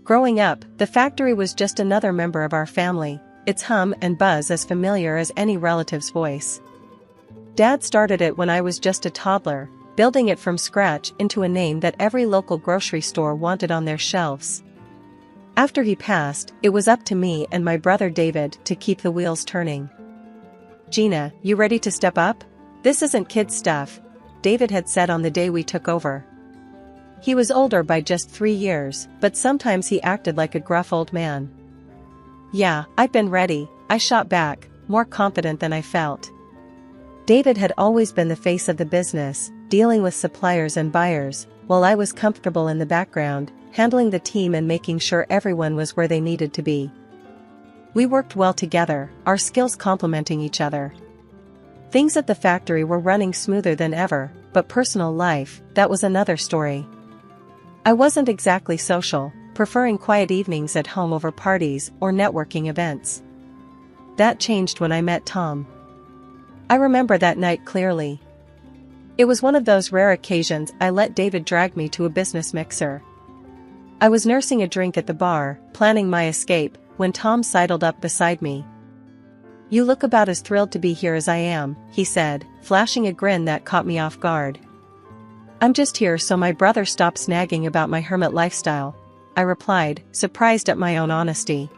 Growing up, the factory was just another member of our family, its hum and buzz as familiar as any relative's voice. Dad started it when I was just a toddler, building it from scratch into a name that every local grocery store wanted on their shelves. After he passed, it was up to me and my brother David to keep the wheels turning. "Gina, you ready to step up? This isn't kid stuff," David had said on the day we took over. He was older by just 3 years, but sometimes he acted like a gruff old man. "Yeah, I've been ready," I shot back, more confident than I felt. David had always been the face of the business, dealing with suppliers and buyers, while I was comfortable in the background, handling the team and making sure everyone was where they needed to be. We worked well together, our skills complementing each other. Things at the factory were running smoother than ever, but personal life, that was another story. I wasn't exactly social, preferring quiet evenings at home over parties or networking events. That changed when I met Tom. I remember that night clearly. It was one of those rare occasions I let David drag me to a business mixer. I was nursing a drink at the bar, planning my escape, when Tom sidled up beside me. "You look about as thrilled to be here as I am," he said, flashing a grin that caught me off guard. "I'm just here so my brother stops nagging about my hermit lifestyle," I replied, surprised at my own honesty.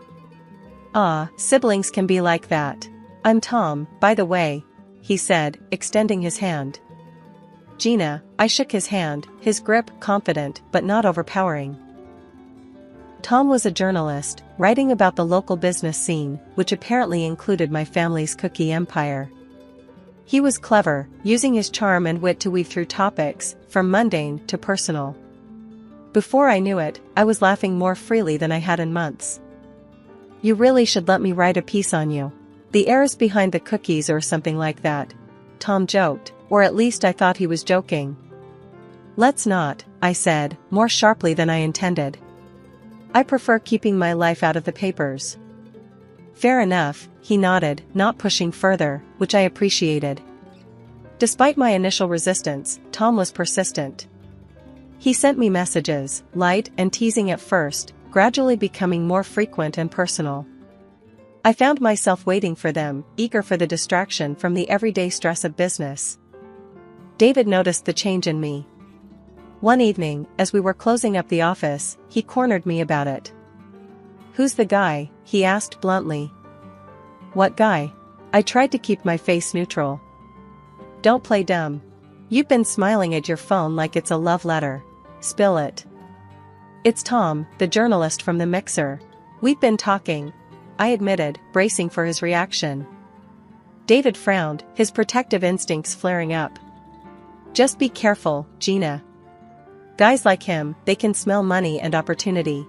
"Ah, siblings can be like that. I'm Tom, by the way," he said, extending his hand. "Gina," I shook his hand, his grip confident but not overpowering. Tom was a journalist, writing about the local business scene, which apparently included my family's cookie empire. He was clever, using his charm and wit to weave through topics, from mundane to personal. Before I knew it, I was laughing more freely than I had in months. "You really should let me write a piece on you. The heirs behind the cookies or something like that," Tom joked, or at least I thought he was joking. "Let's not," I said, more sharply than I intended. "I prefer keeping my life out of the papers." "Fair enough," he nodded, not pushing further, which I appreciated. Despite my initial resistance, Tom was persistent. He sent me messages, light and teasing at first, gradually becoming more frequent and personal. I found myself waiting for them, eager for the distraction from the everyday stress of business. David noticed the change in me. One evening, as we were closing up the office, he cornered me about it. "Who's the guy?" he asked bluntly. "What guy?" I tried to keep my face neutral. "Don't play dumb. You've been smiling at your phone like it's a love letter. Spill it." "It's Tom, the journalist from the mixer. We've been talking," I admitted, bracing for his reaction. David frowned, his protective instincts flaring up. "Just be careful, Gina. Guys like him, they can smell money and opportunity."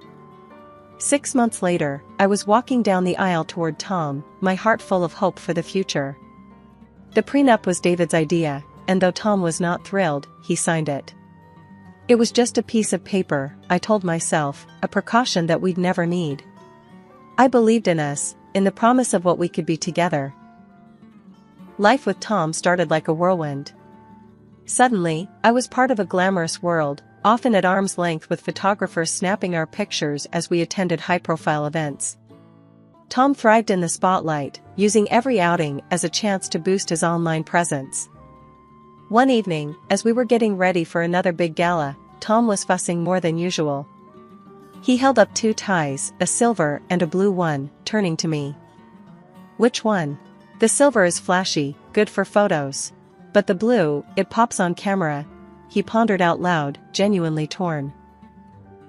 6 months later, I was walking down the aisle toward Tom, my heart full of hope for the future. The prenup was David's idea, and though Tom was not thrilled, he signed it. It was just a piece of paper, I told myself, a precaution that we'd never need. I believed in us, in the promise of what we could be together. Life with Tom started like a whirlwind. Suddenly, I was part of a glamorous world, often at arm's length with photographers snapping our pictures as we attended high-profile events. Tom thrived in the spotlight, using every outing as a chance to boost his online presence. One evening, as we were getting ready for another big gala, Tom was fussing more than usual. He held up 2 ties, a silver and a blue one, turning to me. "Which one?" "The silver is flashy, good for photos. But the blue, it pops on camera," he pondered out loud, genuinely torn.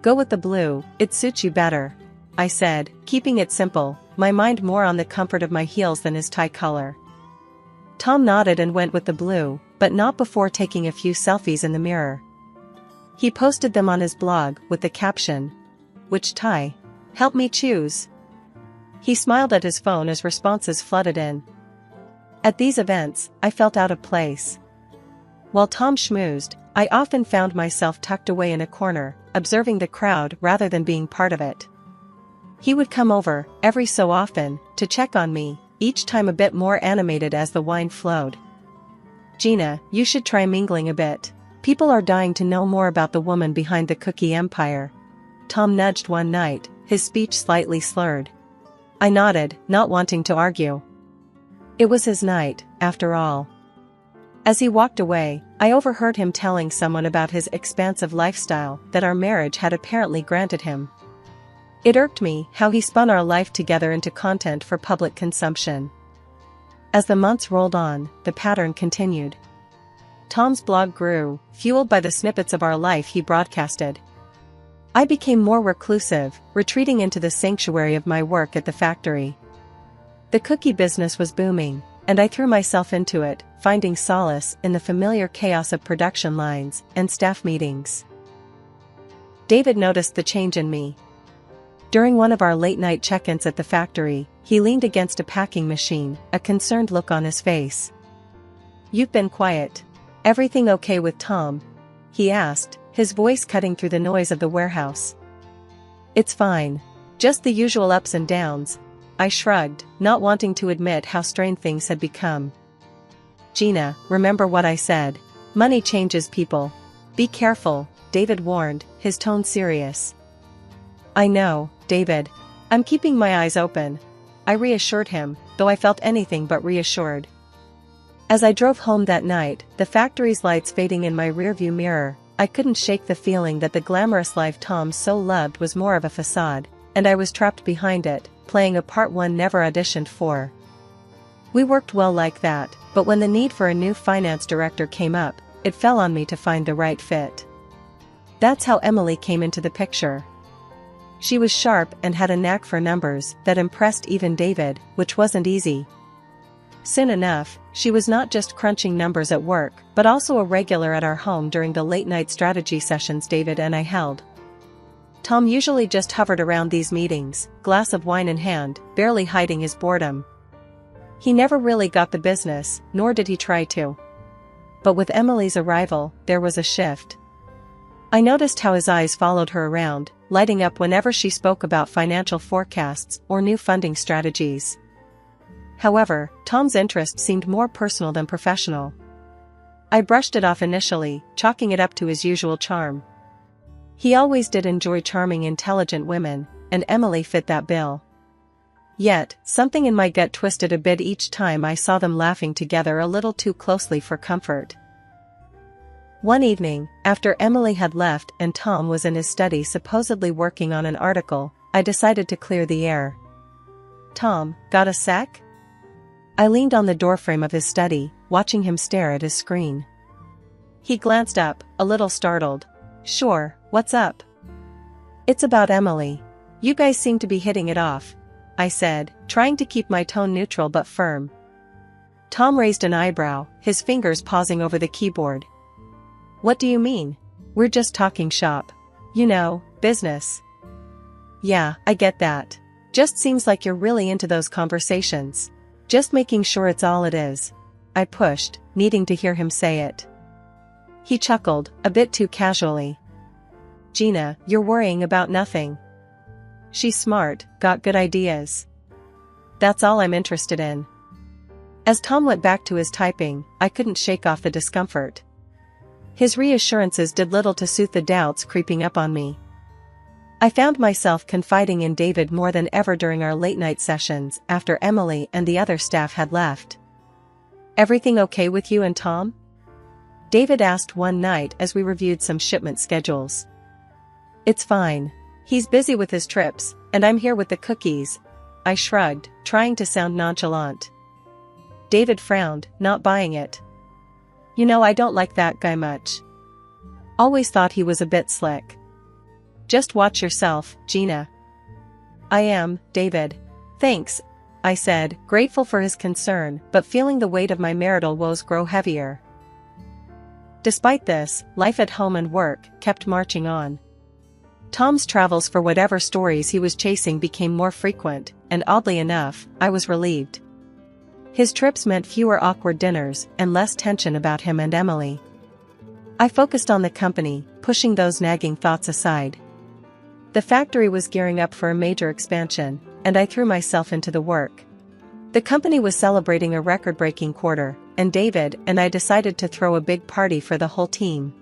"Go with the blue, it suits you better," I said, keeping it simple, my mind more on the comfort of my heels than his tie color. Tom nodded and went with the blue, but not before taking a few selfies in the mirror. He posted them on his blog with the caption, "Which tie? Help me choose." He smiled at his phone as responses flooded in. At these events, I felt out of place. While Tom schmoozed, I often found myself tucked away in a corner, observing the crowd rather than being part of it. He would come over, every so often, to check on me, each time a bit more animated as the wine flowed. "Gina, you should try mingling a bit. People are dying to know more about the woman behind the cookie empire." Tom nudged one night, his speech slightly slurred. I nodded, not wanting to argue. It was his night, after all. As he walked away, I overheard him telling someone about his expansive lifestyle that our marriage had apparently granted him. It irked me how he spun our life together into content for public consumption. As the months rolled on, the pattern continued. Tom's blog grew, fueled by the snippets of our life he broadcasted. I became more reclusive, retreating into the sanctuary of my work at the factory. The cookie business was booming, and I threw myself into it, finding solace in the familiar chaos of production lines and staff meetings. David noticed the change in me. During one of our late-night check-ins at the factory, he leaned against a packing machine, a concerned look on his face. "You've been quiet. Everything okay with Tom?" he asked, his voice cutting through the noise of the warehouse. "It's fine. Just the usual ups and downs," I shrugged, not wanting to admit how strained things had become. "Gina, remember what I said. Money changes people. Be careful," David warned, his tone serious. "I know, David. I'm keeping my eyes open," I reassured him, though I felt anything but reassured. As I drove home that night, the factory's lights fading in my rearview mirror, I couldn't shake the feeling that the glamorous life Tom so loved was more of a facade, and I was trapped behind it, playing a part one never auditioned for. We worked well like that, but when the need for a new finance director came up, it fell on me to find the right fit. That's how Emily came into the picture. She was sharp and had a knack for numbers that impressed even David, which wasn't easy. Soon enough, she was not just crunching numbers at work, but also a regular at our home during the late-night strategy sessions David and I held. Tom usually just hovered around these meetings, glass of wine in hand, barely hiding his boredom. He never really got the business, nor did he try to. But with Emily's arrival, there was a shift. I noticed how his eyes followed her around, lighting up whenever she spoke about financial forecasts or new funding strategies. However, Tom's interest seemed more personal than professional. I brushed it off initially, chalking it up to his usual charm. He always did enjoy charming, intelligent women, and Emily fit that bill. Yet, something in my gut twisted a bit each time I saw them laughing together a little too closely for comfort. One evening, after Emily had left and Tom was in his study supposedly working on an article, I decided to clear the air. "Tom, got a sec?" I leaned on the doorframe of his study, watching him stare at his screen. He glanced up, a little startled. "Sure, what's up?" "It's about Emily. You guys seem to be hitting it off," I said, trying to keep my tone neutral but firm. Tom raised an eyebrow, his fingers pausing over the keyboard. "What do you mean?" "We're just talking shop. You know, business." "Yeah, I get that. Just seems like you're really into those conversations. Just making sure it's all it is," I pushed, needing to hear him say it. He chuckled, a bit too casually. "Gina, you're worrying about nothing. She's smart, got good ideas. That's all I'm interested in." As Tom went back to his typing, I couldn't shake off the discomfort. His reassurances did little to soothe the doubts creeping up on me. I found myself confiding in David more than ever during our late-night sessions after Emily and the other staff had left. "Everything okay with you and Tom?" David asked one night as we reviewed some shipment schedules. "It's fine. He's busy with his trips, and I'm here with the cookies," I shrugged, trying to sound nonchalant. David frowned, not buying it. "You know, I don't like that guy much. Always thought he was a bit slick." "Just watch yourself, Gina." "I am, David. Thanks," I said, grateful for his concern, but feeling the weight of my marital woes grow heavier. Despite this, life at home and work kept marching on. Tom's travels for whatever stories he was chasing became more frequent, and oddly enough, I was relieved. His trips meant fewer awkward dinners and less tension about him and Emily. I focused on the company, pushing those nagging thoughts aside. The factory was gearing up for a major expansion, and I threw myself into the work. The company was celebrating a record-breaking quarter, and David and I decided to throw a big party for the whole team.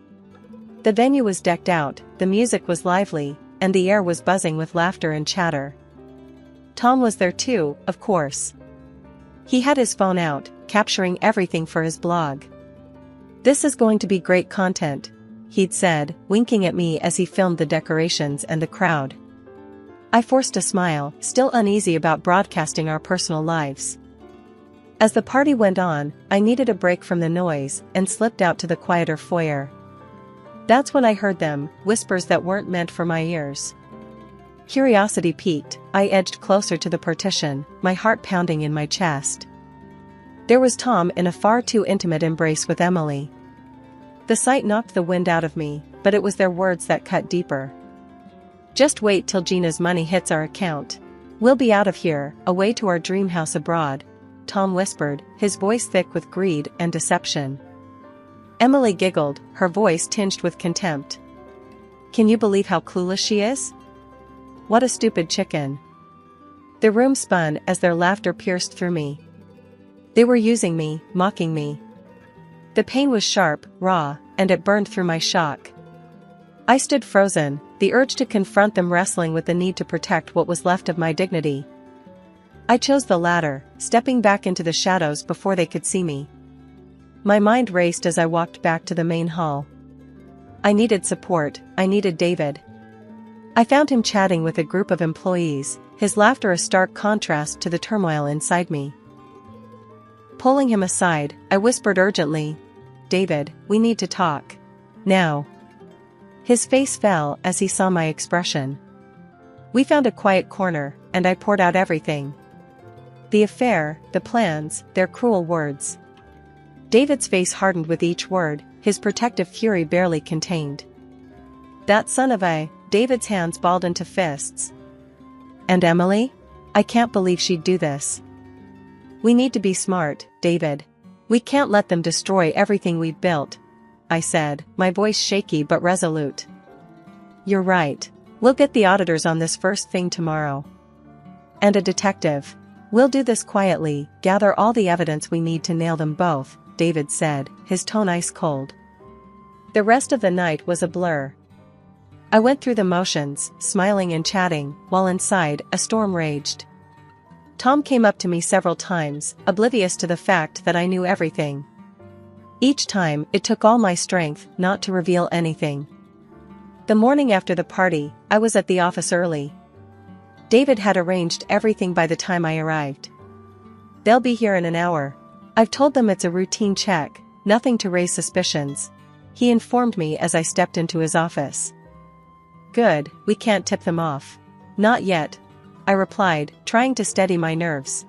The venue was decked out, the music was lively, and the air was buzzing with laughter and chatter. Tom was there too, of course. He had his phone out, capturing everything for his blog. "This is going to be great content," he'd said, winking at me as he filmed the decorations and the crowd. I forced a smile, still uneasy about broadcasting our personal lives. As the party went on, I needed a break from the noise and slipped out to the quieter foyer. That's when I heard them, whispers that weren't meant for my ears. Curiosity piqued, I edged closer to the partition, my heart pounding in my chest. There was Tom in a far too intimate embrace with Emily. The sight knocked the wind out of me, but it was their words that cut deeper. "Just wait till Gina'S money hits our account. We'll be out of here, away to our dream house abroad," Tom whispered, his voice thick with greed and deception. Emily giggled, her voice tinged with contempt. "Can you believe how clueless she is? What a stupid chicken." The room spun as their laughter pierced through me. They were using me, mocking me. The pain was sharp, raw, and it burned through my shock. I stood frozen, the urge to confront them wrestling with the need to protect what was left of my dignity. I chose the latter, stepping back into the shadows before they could see me. My mind raced as I walked back to the main hall. I needed support, I needed David. I found him chatting with a group of employees, his laughter a stark contrast to the turmoil inside me. Pulling him aside, I whispered urgently, "David, we need to talk. Now." His face fell as he saw my expression. We found a quiet corner, and I poured out everything. The affair, the plans, their cruel words. David's face hardened with each word, his protective fury barely contained. "That son of a..." David's hands balled into fists. "And Emily? I can't believe she'd do this. We need to be smart, David. We can't let them destroy everything we've built," I said, my voice shaky but resolute. "You're right. We'll get the auditors on this first thing tomorrow. And a detective. We'll do this quietly, gather all the evidence we need to nail them both," David said, his tone ice cold. The rest of the night was a blur. I went through the motions, smiling and chatting, while inside, a storm raged. Tom came up to me several times, oblivious to the fact that I knew everything. Each time, it took all my strength not to reveal anything. The morning after the party, I was at the office early. David had arranged everything by the time I arrived. "They'll be here in an hour. I've told them it's a routine check, nothing to raise suspicions," he informed me as I stepped into his office. "Good, we can't tip them off." "Not yet," I replied, trying to steady my nerves.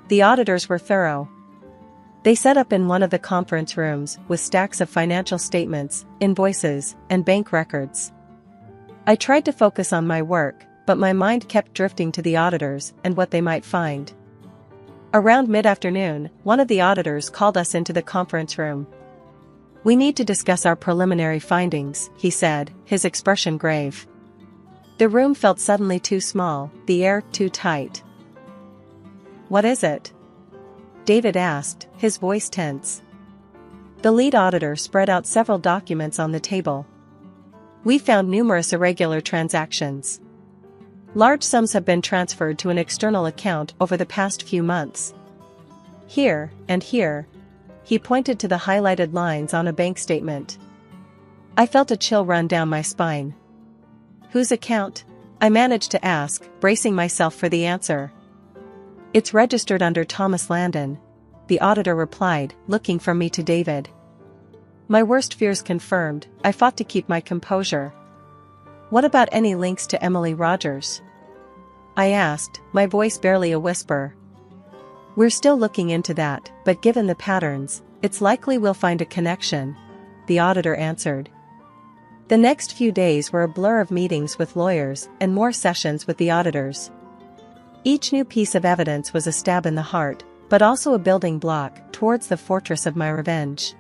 The auditors were thorough. They set up in one of the conference rooms with stacks of financial statements, invoices, and bank records. I tried to focus on my work, but my mind kept drifting to the auditors and what they might find. Around mid-afternoon, one of the auditors called us into the conference room. "We need to discuss our preliminary findings," he said, his expression grave. The room felt suddenly too small, the air too tight. "What is it?" David asked, his voice tense. The lead auditor spread out several documents on the table. "We found numerous irregular transactions. Large sums have been transferred to an external account over the past few months. Here, and here." He pointed to the highlighted lines on a bank statement. I felt a chill run down my spine. "Whose account?" I managed to ask, bracing myself for the answer. "It's registered under Thomas Landon," the auditor replied, looking from me to David. My worst fears confirmed, I fought to keep my composure. "What about any links to Emily Rogers?" I asked, my voice barely a whisper. "We're still looking into that, but given the patterns, it's likely we'll find a connection," the auditor answered. The next few days were a blur of meetings with lawyers and more sessions with the auditors. Each new piece of evidence was a stab in the heart, but also a building block towards the fortress of my revenge.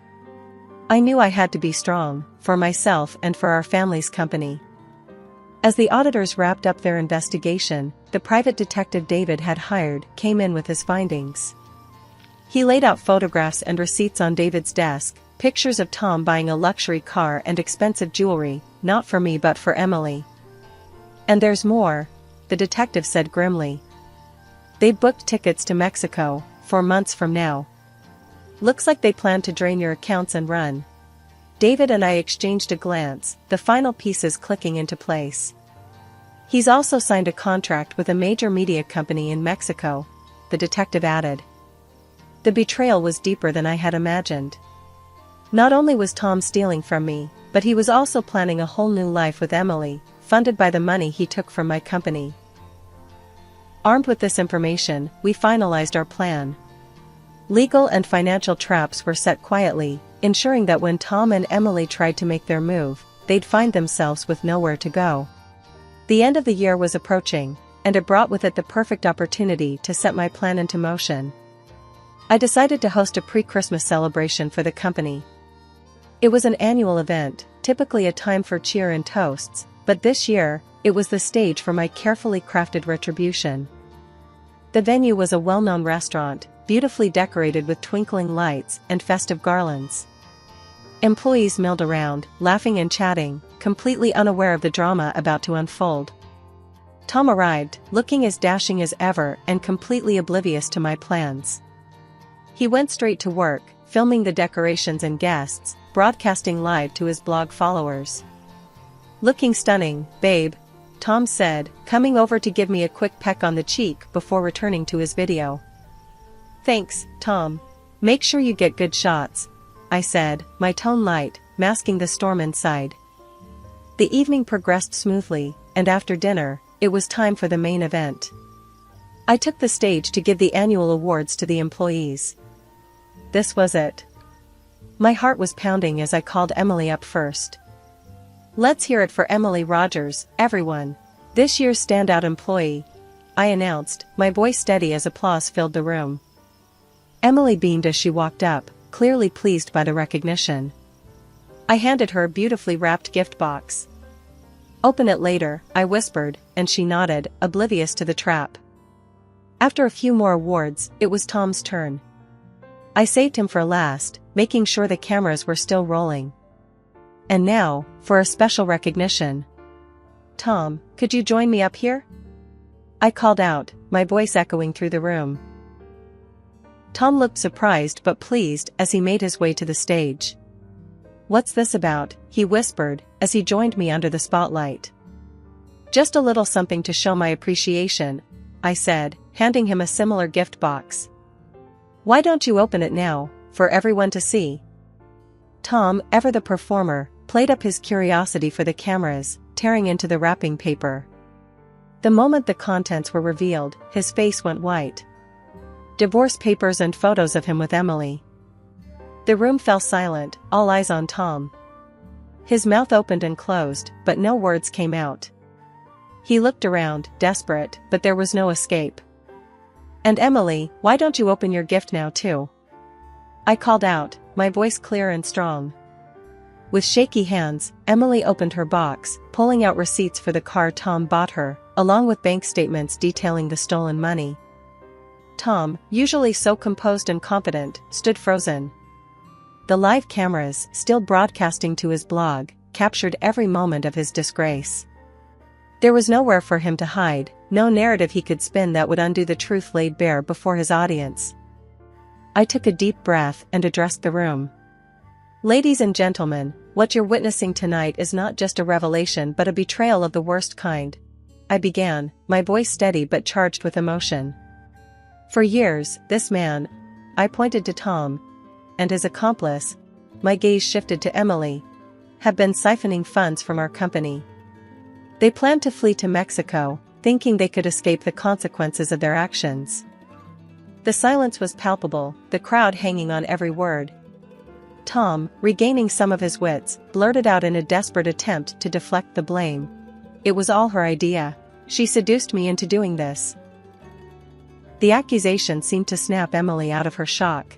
I knew I had to be strong, for myself and for our family's company. As the auditors wrapped up their investigation, the private detective David had hired came in with his findings. He laid out photographs and receipts on David's desk, pictures of Tom buying a luxury car and expensive jewelry, not for me but for Emily. And there's more, the detective said grimly. They booked tickets to Mexico, 4 months from now. Looks like they plan to drain your accounts and run. David and I exchanged a glance, the final pieces clicking into place. He's also signed a contract with a major media company in Mexico, the detective added. The betrayal was deeper than I had imagined. Not only was Tom stealing from me, but he was also planning a whole new life with Emily, funded by the money he took from my company. Armed with this information, we finalized our plan. Legal and financial traps were set quietly, ensuring that when Tom and Emily tried to make their move, they'd find themselves with nowhere to go. The end of the year was approaching, and it brought with it the perfect opportunity to set my plan into motion. I decided to host a pre-Christmas celebration for the company. It was an annual event, typically a time for cheer and toasts, but this year, it was the stage for my carefully crafted retribution. The venue was a well-known restaurant, beautifully decorated with twinkling lights and festive garlands. Employees milled around, laughing and chatting, completely unaware of the drama about to unfold. Tom arrived, looking as dashing as ever and completely oblivious to my plans. He went straight to work, filming the decorations and guests, broadcasting live to his blog followers. Looking stunning, babe, Tom said, coming over to give me a quick peck on the cheek before returning to his video. Thanks, Tom. Make sure you get good shots, I said, my tone light, masking the storm inside. The evening progressed smoothly, and after dinner, it was time for the main event. I took the stage to give the annual awards to the employees. This was it. My heart was pounding as I called Emily up first. Let's hear it for Emily Rogers, everyone. This year's standout employee, I announced, my voice steady as applause filled the room. Emily beamed as she walked up, clearly pleased by the recognition. I handed her a beautifully wrapped gift box. Open it later, I whispered, and she nodded, oblivious to the trap. After a few more awards, it was Tom's turn. I saved him for last, making sure the cameras were still rolling. And now, for a special recognition. Tom, could you join me up here? I called out, my voice echoing through the room. Tom looked surprised but pleased as he made his way to the stage. What's this about? He whispered, as he joined me under the spotlight. Just a little something to show my appreciation, I said, handing him a similar gift box. Why don't you open it now, for everyone to see? Tom, ever the performer, played up his curiosity for the cameras, tearing into the wrapping paper. The moment the contents were revealed, his face went white. Divorce papers and photos of him with Emily. The room fell silent, all eyes on Tom. His mouth opened and closed, but no words came out. He looked around, desperate, but there was no escape. And Emily, why don't you open your gift now too? I called out, my voice clear and strong. With shaky hands, Emily opened her box, pulling out receipts for the car Tom bought her, along with bank statements detailing the stolen money. Tom, usually so composed and confident, stood frozen. The live cameras, still broadcasting to his blog, captured every moment of his disgrace. There was nowhere for him to hide, no narrative he could spin that would undo the truth laid bare before his audience. I took a deep breath and addressed the room. Ladies and gentlemen, what you're witnessing tonight is not just a revelation but a betrayal of the worst kind. I began, my voice steady but charged with emotion. For years, this man, I pointed to Tom, and his accomplice, my gaze shifted to Emily, have been siphoning funds from our company. They planned to flee to Mexico, thinking they could escape the consequences of their actions. The silence was palpable, the crowd hanging on every word. Tom, regaining some of his wits, blurted out in a desperate attempt to deflect the blame. It was all her idea. She seduced me into doing this. The accusation seemed to snap Emily out of her shock.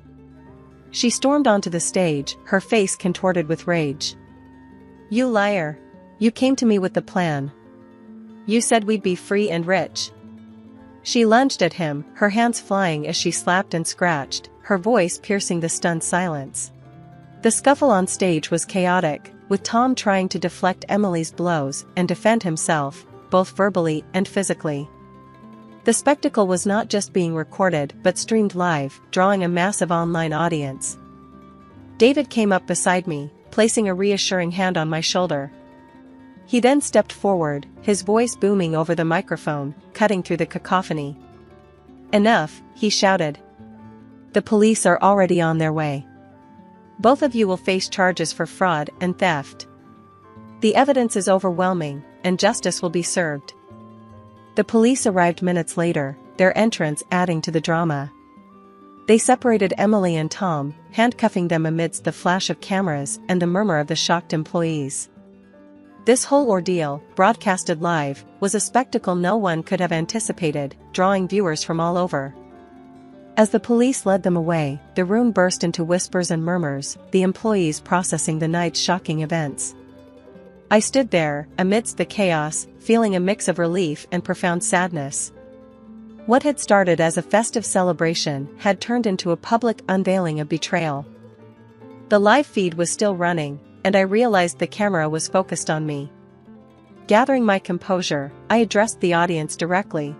She stormed onto the stage, her face contorted with rage. You liar! You came to me with the plan. You said we'd be free and rich. She lunged at him, her hands flying as she slapped and scratched, her voice piercing the stunned silence. The scuffle on stage was chaotic, with Tom trying to deflect Emily's blows and defend himself, both verbally and physically. The spectacle was not just being recorded but streamed live, drawing a massive online audience. David came up beside me, placing a reassuring hand on my shoulder. He then stepped forward, his voice booming over the microphone, cutting through the cacophony. "Enough," he shouted. "The police are already on their way. Both of you will face charges for fraud and theft. The evidence is overwhelming, and justice will be served." The police arrived minutes later, their entrance adding to the drama. They separated Emily and Tom, handcuffing them amidst the flash of cameras and the murmur of the shocked employees. This whole ordeal, broadcasted live, was a spectacle no one could have anticipated, drawing viewers from all over. As the police led them away, the room burst into whispers and murmurs, the employees processing the night's shocking events. I stood there, amidst the chaos, feeling a mix of relief and profound sadness. What had started as a festive celebration had turned into a public unveiling of betrayal. The live feed was still running, and I realized the camera was focused on me. Gathering my composure, I addressed the audience directly.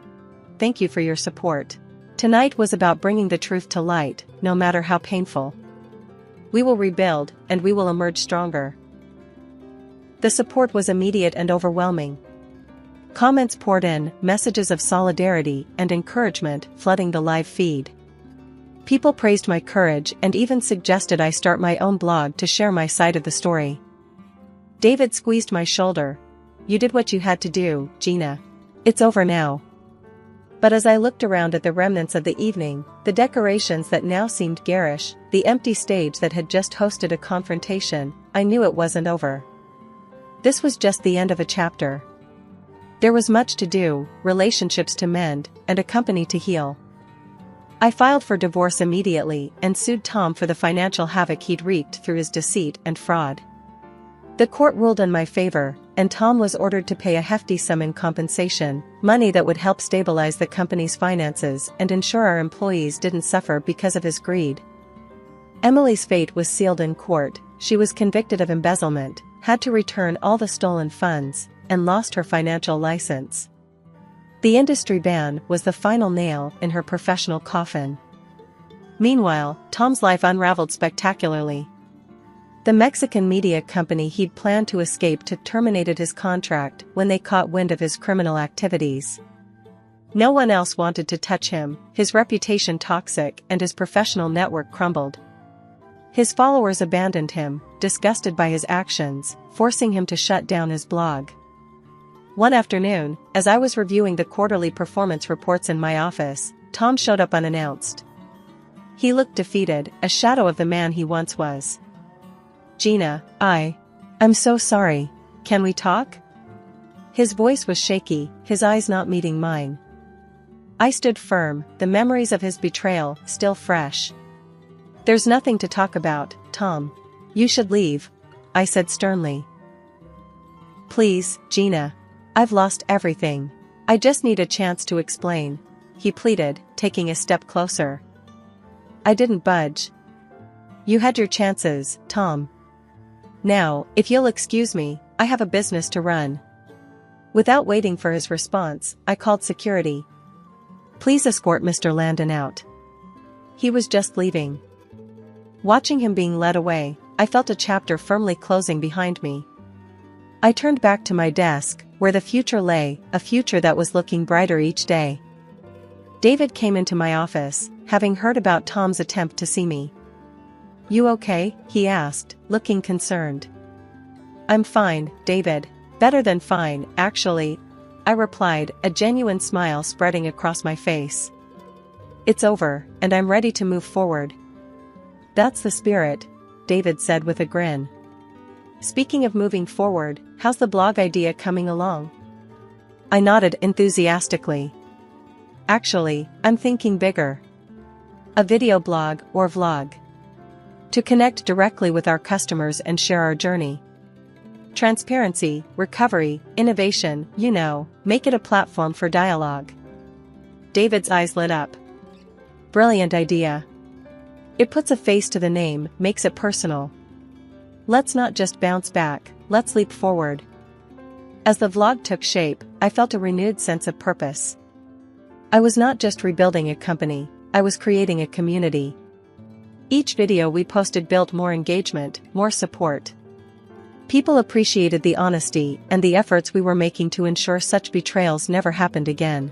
"Thank you for your support. Tonight was about bringing the truth to light, no matter how painful. We will rebuild, and we will emerge stronger." The support was immediate and overwhelming. Comments poured in, messages of solidarity and encouragement flooding the live feed. People praised my courage and even suggested I start my own blog to share my side of the story. David squeezed my shoulder. "You did what you had to do, Gina. It's over now." But as I looked around at the remnants of the evening, the decorations that now seemed garish, the empty stage that had just hosted a confrontation, I knew it wasn't over. This was just the end of a chapter. There was much to do, relationships to mend, and a company to heal. I filed for divorce immediately and sued Tom for the financial havoc he'd wreaked through his deceit and fraud. The court ruled in my favor, and Tom was ordered to pay a hefty sum in compensation, money that would help stabilize the company's finances and ensure our employees didn't suffer because of his greed. Emily's fate was sealed in court. She was convicted of embezzlement, had to return all the stolen funds, and lost her financial license. The industry ban was the final nail in her professional coffin. Meanwhile, Tom's life unraveled spectacularly. The Mexican media company he'd planned to escape to terminated his contract when they caught wind of his criminal activities. No one else wanted to touch him, his reputation toxic and his professional network crumbled. His followers abandoned him, disgusted by his actions, forcing him to shut down his blog. One afternoon, as I was reviewing the quarterly performance reports in my office, Tom showed up unannounced. He looked defeated, a shadow of the man he once was. "Gina, I'm so sorry. Can we talk?" His voice was shaky, his eyes not meeting mine. I stood firm, the memories of his betrayal still fresh. "There's nothing to talk about, Tom. You should leave," I said sternly. "Please, Gina. I've lost everything. I just need a chance to explain," he pleaded, taking a step closer. I didn't budge. "You had your chances, Tom. Now, if you'll excuse me, I have a business to run." Without waiting for his response, I called security. "Please escort Mr. Landon out." He was just leaving. Watching him being led away, I felt a chapter firmly closing behind me. I turned back to my desk, where the future lay, a future that was looking brighter each day. David came into my office, having heard about Tom's attempt to see me. "You okay?" he asked, looking concerned. "I'm fine, David. Better than fine, actually," I replied, a genuine smile spreading across my face. "It's over, and I'm ready to move forward." "That's the spirit," David said with a grin. "Speaking of moving forward, how's the blog idea coming along?" I nodded enthusiastically. "Actually, I'm thinking bigger. A video blog or vlog. To connect directly with our customers and share our journey. Transparency, recovery, innovation, make it a platform for dialogue." David's eyes lit up. "Brilliant idea. It puts a face to the name, makes it personal. Let's not just bounce back, let's leap forward." As the vlog took shape, I felt a renewed sense of purpose. I was not just rebuilding a company, I was creating a community. Each video we posted built more engagement, more support. People appreciated the honesty and the efforts we were making to ensure such betrayals never happened again.